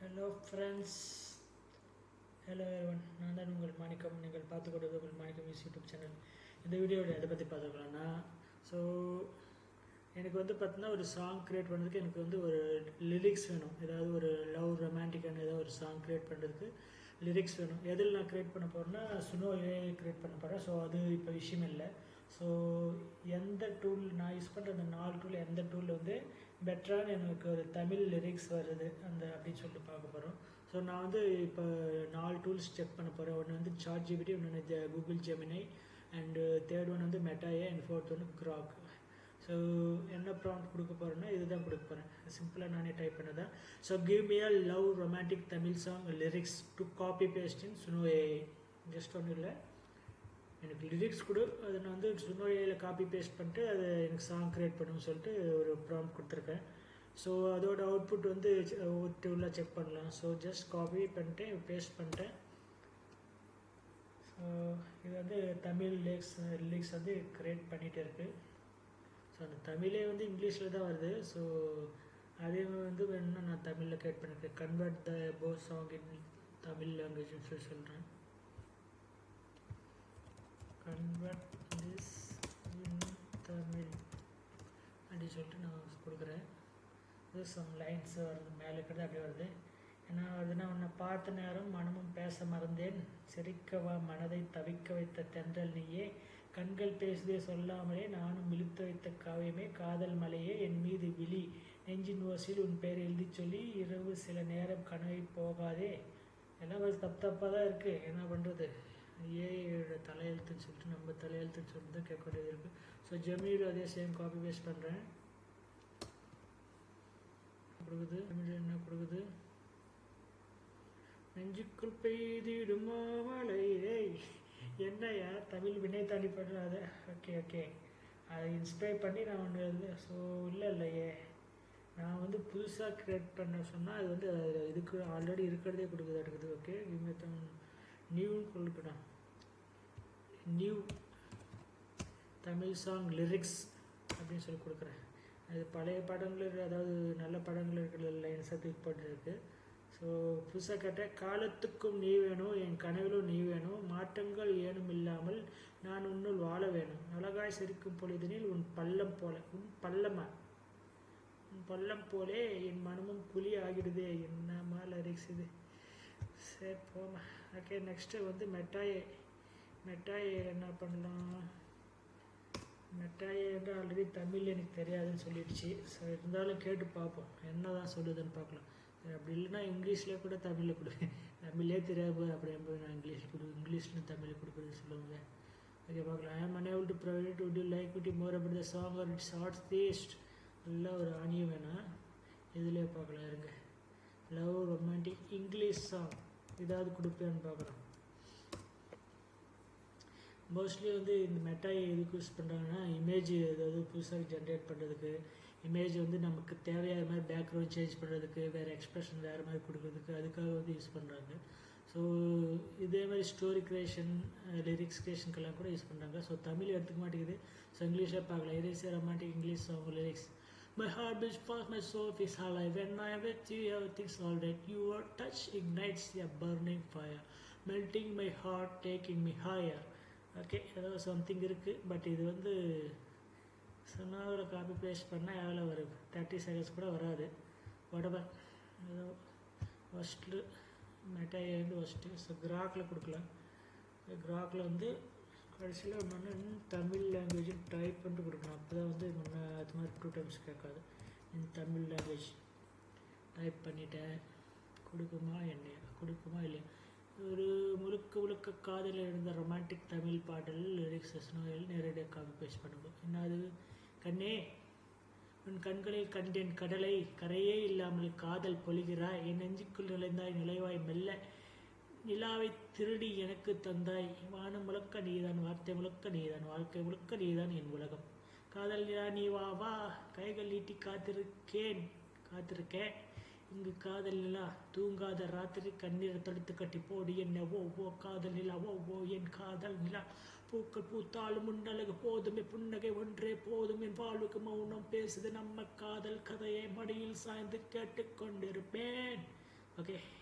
Hello friends, hello எவன், நான் தான் உங்கள் மாணிக்கம். நீங்கள் பார்த்து கொடுத்து உங்கள் மாணிக்கம் யூடியூப் சேனல். இந்த வீடியோவில் எதை பற்றி பார்த்துக்கலாம்னா, ஸோ எனக்கு வந்து பார்த்தீங்கன்னா ஒரு சாங் க்ரியேட் பண்ணுறதுக்கு எனக்கு வந்து ஒரு லிரிக்ஸ் வேணும். ஏதாவது ஒரு லவ் ரொமான்டிக்கான ஏதாவது ஒரு சாங் க்ரியேட் பண்ணுறதுக்கு லிரிக்ஸ் வேணும். எதில் நான் க்ரியேட் பண்ண போகிறேன்னா சுனோ ஏஐ க்ரியேட் பண்ண போகிறேன். ஸோ அது இப்போ விஷயம் இல்லை. ஸோ எந்த டூல் நான் யூஸ் பண்ணுற அந்த 4 டூல், எந்த டூல் வந்து பெட்டரான எனக்கு ஒரு தமிழ் லிரிக்ஸ் வருது அந்த அப்படின்னு சொல்லிட்டு பார்க்க போகிறோம். ஸோ நான் வந்து இப்போ 4 டூல்ஸ் செக் பண்ண போகிறேன். ஒன்று வந்து சாட் ஜிபிடி, ஒன்று Google Gemini, and third one வந்து மெட்டாஏ, அண்ட் ஃபோர்த் ஒன்று கிராக். ஸோ என்ன ப்ராம்ப்ட் கொடுக்க போகிறேன்னா இதுதான் கொடுக்க போகிறேன். சிம்பிளாக நானே டைப் பண்ணதான். So give me a love romantic Tamil song lyrics to copy paste in Suno AI. Just ஒன்றும் இல்லை, எனக்கு லிரிக்ஸ் கொடு, அதை நான் வந்து சுனோ ஏஐயில் காப்பி பேஸ்ட் பண்ணிட்டு அதை எனக்கு சாங் க்ரியேட் பண்ணணும்னு சொல்லிட்டு ஒரு ப்ராம்ப்ட் கொடுத்துருக்கேன். ஸோ அதோட அவுட்புட் வந்து ஒரு டூலாக செக் பண்ணலாம். ஸோ ஜஸ்ட் காப்பி பண்ணிட்டேன், பேஸ்ட் பண்ணிட்டேன். ஸோ இது வந்து தமிழ் லிரிக்ஸ் வந்து க்ரியேட் பண்ணிகிட்டே இருக்குது. ஸோ அந்த தமிழே வந்து இங்கிலீஷில் தான் வருது. ஸோ அதே வந்து வேணும்னா நான் தமிழில் க்ரியேட் பண்ணியிருக்கேன். கன்வெர்ட் த போ சாங் இன் தமிழ் லாங்குவேஜ்னு சொல்லி சொல்கிறேன். கன்வெர்ட் திஸ் இன் தமிழ் அப்படின்னு சொல்லிட்டு நான் கொடுக்குறேன். இது சம் லைன்ஸ் வருது, மேலே இருக்கிறது அப்படியே வருது. என்ன வருதுன்னா, உன்னை பார்த்த நேரம் மனமும் பேச மறந்தேன், சிரிக்கவா மனதை தவிக்க வைத்த தென்றல் நீயே, கண்கள் பேசுதே சொல்லாமலே நானும் இழுத்து வைத்த காவியமே, காதல் மலையே என் மீது விழி, நெஞ்சின் ஓசையில் உன் பேரை எழுதி சொல்லி, இரவு சில நேரம் கனவை போகாதே. எல்லாம் ஒரு தப்பாக தான் இருக்குது, என்ன பண்ணுறது. ஏஐயோட தலையெழுத்துன்னு சொல்லிட்டு நம்ம தலையெழுத்துன்னு சொல்லிட்டு தான் கேட்க வேண்டியது இருக்குது. ஸோ ஜெமினியில் அதே சேம் காப்பி பேஸ்ட் பண்ணுறேன். கொடுக்குது தமிழ் என்ன கொடுக்குது, நெஞ்சுக்குள் பெய்திடும் மழையே. என்னையா தமிழ் வினை தாண்டி பண்ணுறாத. ஓகே அதை இன்ஸ்பயர் பண்ணி நான் ஒன்று எழுது. ஸோ இல்லையே, நான் வந்து புதுசாக க்ரியேட் பண்ண சொன்னால் அது வந்து இதுக்கு ஆல்ரெடி இருக்கிறதே கொடுக்குதா இருக்குது. ஓகே, நியூன்னு கொடுக்கணும். நியூ தமிழ் சாங் லிரிக்ஸ் அப்படின்னு சொல்லி கொடுக்குறேன். அது பழைய படங்கள், அதாவது நல்ல படங்கள் இருக்கிற லைன்ஸாக தூக்கி போட்டுருக்கு. ஸோ புதுசாக கேட்டேன். காலத்துக்கும் நீ வேணும், என் கனவிலும் நீ வேணும், மாற்றங்கள் ஏனும் இல்லாமல் நான் உன்னுள் வாழ வேணும், அழகாய் சிரிக்கும் பொழுதினில் உன் பள்ளம் போல, உன் பள்ளம் போலே என் மனமும் குழி ஆகிடுதே. என்னமா லிரிக்ஸ் இது, சரி போமா. ஓகே, நெக்ஸ்ட்டு வந்து மெட்டாயே என்ன பண்ணலாம். மெட்டாயே வந்து ஆல்ரெடி தமிழ் எனக்கு தெரியாதுன்னு சொல்லிடுச்சு. ஸோ இருந்தாலும் கேட்டு பார்ப்போம் என்ன தான் சொல்லுதுன்னு பார்க்கலாம். அப்படி இல்லைன்னா இங்கிலீஷ்லேயே கூட தமிழில் கொடுப்பேன். தமிழே தெரியாது அப்படி போய் நான் இங்கிலீஷ்னு தமிழில் கொடுக்குறது சொல்லுவாங்க. ஓகே பார்க்கலாம். ஐ ஆம் unable to provide, would you like விட் more about the song or it's short taste. நல்லா ஒரு ஆணியம் வேணாம், இதிலே பார்க்கலாம். இருங்க, லவ் ரொமான்டிக் இங்கிலீஷ் சாங் ஏதாவது கொடுப்பேன்னு பார்க்குறோம். மோஸ்ட்லி வந்து இந்த மெட்டாயை எதுக்கு யூஸ் பண்ணுறாங்கன்னா, இமேஜ் ஏதாவது புதுசாக ஜென்ரேட் பண்ணுறதுக்கு, இமேஜ் வந்து நமக்கு தேவையான மாதிரி பேக்ரவுண்ட் சேஞ்ச் பண்ணுறதுக்கு, வேறு எக்ஸ்ப்ரெஷன் வேறு மாதிரி கொடுக்குறதுக்கு, அதுக்காக வந்து யூஸ் பண்ணுறாங்க. ஸோ இதே மாதிரி ஸ்டோரி க்ரியேஷன், லிரிக்ஸ் க்ரியேஷனுக்கெல்லாம் கூட யூஸ் பண்ணுறாங்க. ஸோ தமிழ் எடுத்துக்க மாட்டேங்குது. ஸோ இங்கிலீஷில் பார்க்கலாம். It romantic English song lyrics. My heart beats fast, my soul is alive. When I am with you, everything's alright. Your touch ignites a burning fire, melting my heart, taking me higher. Okay, ஏதோ something இருக்குது. But இது வந்து சொன்னாவோட copy paste பண்ணால் எவ்வளோ வரும், 30 seconds கூட வராது. whatever, ஏதோ ஃபஸ்ட்டு மெட்டாயை வந்து ஃபஸ்ட்டு. ஸோ கிராக்கில் கொடுக்கலாம். கிராக்கில் வந்து கடைசியில் ஒன்று தமிழ் லாங்குவேஜ் டைப் பண்ணிட்டு கொடுக்கணும். அப்போ தான் வந்து முன்னே அது மாதிரி 2 டைம்ஸ் கேட்காது. இந்த தமிழ் லாங்குவேஜ் டைப் பண்ணிட்டேன். கொடுக்குமா இல்லையா. ஒரு முழுக்க காதலில் இருந்த ரொமான்டிக் தமிழ் பாடல் லிரிக்ஸ் நோயில் நேரடியாக காப்பி பேஸ்ட் பண்ணுவோம். என்னது, கண்ணே உன் கண்களில் கண்டேன் கடலை, கரையே இல்லாமல் காதல் பொழிகிறாய், என் நெஞ்சுக்குள் நுழைந்தாய் நிலைவாய் மெல்ல, நிலாவை திருடி எனக்கு தந்தாய், வானம் முழுக்க நீதான், வார்த்தை முழுக்க நீதான், வாழ்க்கை முழுக்க நீதான் என் உலகம், காதல் நிலா நீ வா வா, கைகள் நீட்டி காத்திருக்கேன் இங்கு காதல் நிலா, தூங்காத ராத்திரி கண்ணீரை தொடுத்து கட்டி போடு என்ன ஓ காதல் நிலா, ஓ என் காதல் நிலா, பூக்கள் பூத்தாலும் முன்னழகு போதுமே, புன்னகை ஒன்றே போதும், என் வாழ்வுக்கு மௌனம் பேசுது நம்ம காதல் கதையை, மடியில் சாய்ந்து கேட்டுக்கொண்டிருப்பேன். Okay, okay.